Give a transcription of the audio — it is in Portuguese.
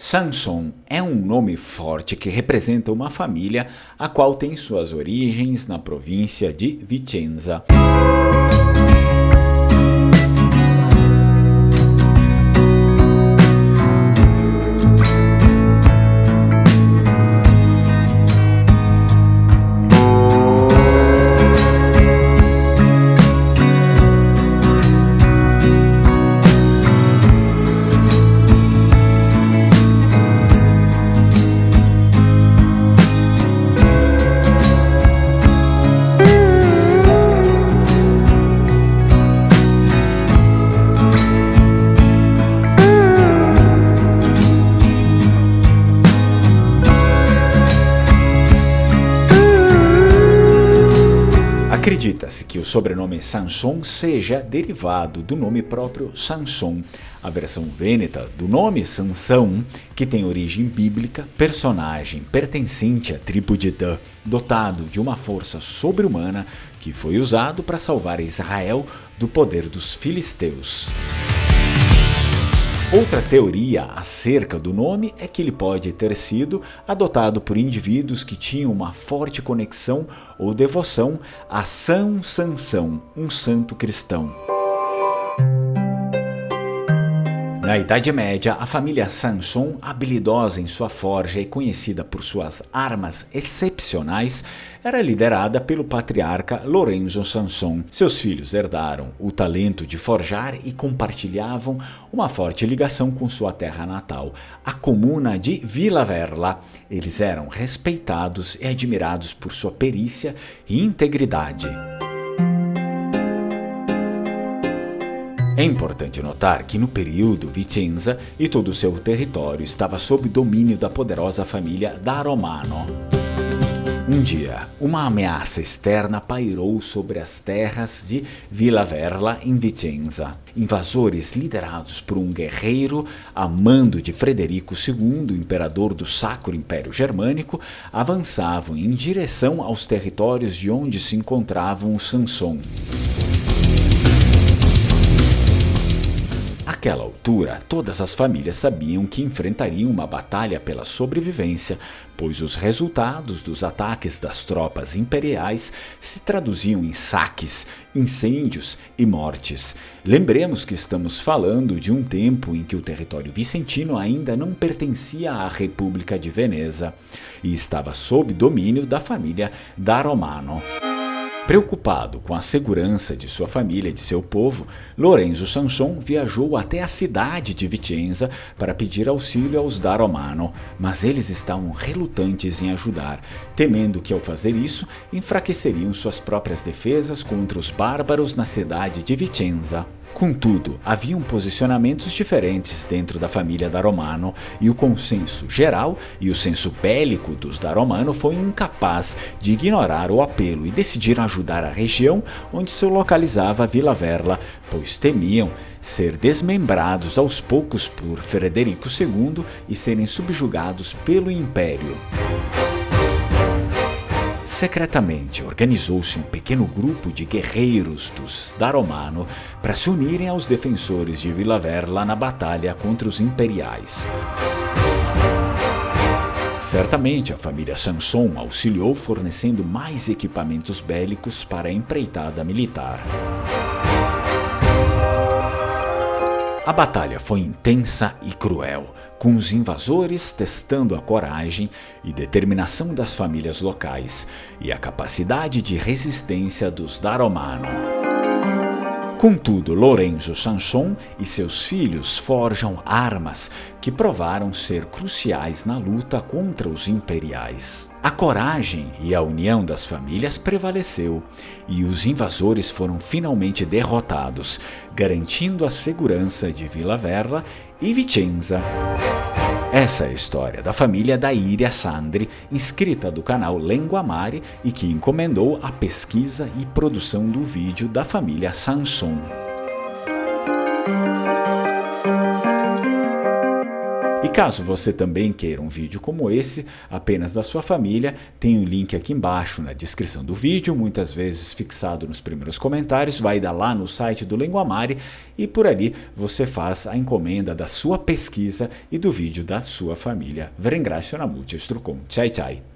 Sanson é um nome forte que representa uma família a qual tem suas origens na província de Vicenza. Acredita-se que o sobrenome Sanson seja derivado do nome próprio Samson, a versão vêneta do nome Sansão, que tem origem bíblica, personagem pertencente à tribo de Dan, dotado de uma força sobre-humana que foi usado para salvar Israel do poder dos filisteus. Outra teoria acerca do nome é que ele pode ter sido adotado por indivíduos que tinham uma forte conexão ou devoção a São Sansão, um santo cristão. Na Idade Média, a família Sanson, habilidosa em sua forja e conhecida por suas armas excepcionais, era liderada pelo patriarca Lorenzo Sanson. Seus filhos herdaram o talento de forjar e compartilhavam uma forte ligação com sua terra natal, a comuna de Villa Verla. Eles eram respeitados e admirados por sua perícia e integridade. É importante notar que no período Vicenza e todo o seu território estava sob domínio da poderosa família da Romano. Um dia, uma ameaça externa pairou sobre as terras de Villa Verla em Vicenza. Invasores liderados por um guerreiro a mando de Frederico II, imperador do Sacro Império Germânico, avançavam em direção aos territórios de onde se encontravam os Sanson. Naquela altura, todas as famílias sabiam que enfrentariam uma batalha pela sobrevivência, pois os resultados dos ataques das tropas imperiais se traduziam em saques, incêndios e mortes. Lembremos que estamos falando de um tempo em que o território vicentino ainda não pertencia à República de Veneza e estava sob domínio da família da Romano. Preocupado com a segurança de sua família e de seu povo, Lorenzo Sanson viajou até a cidade de Vicenza para pedir auxílio aos da Romano, mas eles estavam relutantes em ajudar, temendo que ao fazer isso enfraqueceriam suas próprias defesas contra os bárbaros na cidade de Vicenza. Contudo, haviam posicionamentos diferentes dentro da família da Romano e o consenso geral e o senso bélico dos da Romano foi incapaz de ignorar o apelo e decidiram ajudar a região onde se localizava Villa Verla, pois temiam ser desmembrados aos poucos por Frederico II e serem subjugados pelo Império. Secretamente, organizou-se um pequeno grupo de guerreiros dos da Romano para se unirem aos defensores de Villa Verla na batalha contra os imperiais. Certamente, a família Sanson auxiliou fornecendo mais equipamentos bélicos para a empreitada militar. A batalha foi intensa e cruel, com os invasores testando a coragem e determinação das famílias locais e a capacidade de resistência dos da Romano. Contudo, Lorenzo Sanson e seus filhos forjam armas que provaram ser cruciais na luta contra os imperiais. A coragem e a união das famílias prevaleceu e os invasores foram finalmente derrotados, garantindo a segurança de Villa Verla e Vicenza. Essa é a história da família da Iria Sandri, inscrita do canal Lenguamare e que encomendou a pesquisa e produção do vídeo da família Sanson. E caso você também queira um vídeo como esse, apenas da sua família, tem um link aqui embaixo na descrição do vídeo, muitas vezes fixado nos primeiros comentários, vai dar lá no site do Linguamare e por ali você faz a encomenda da sua pesquisa e do vídeo da sua família. Vi ringrazio, una muccia, Strucon. Ciao ciao!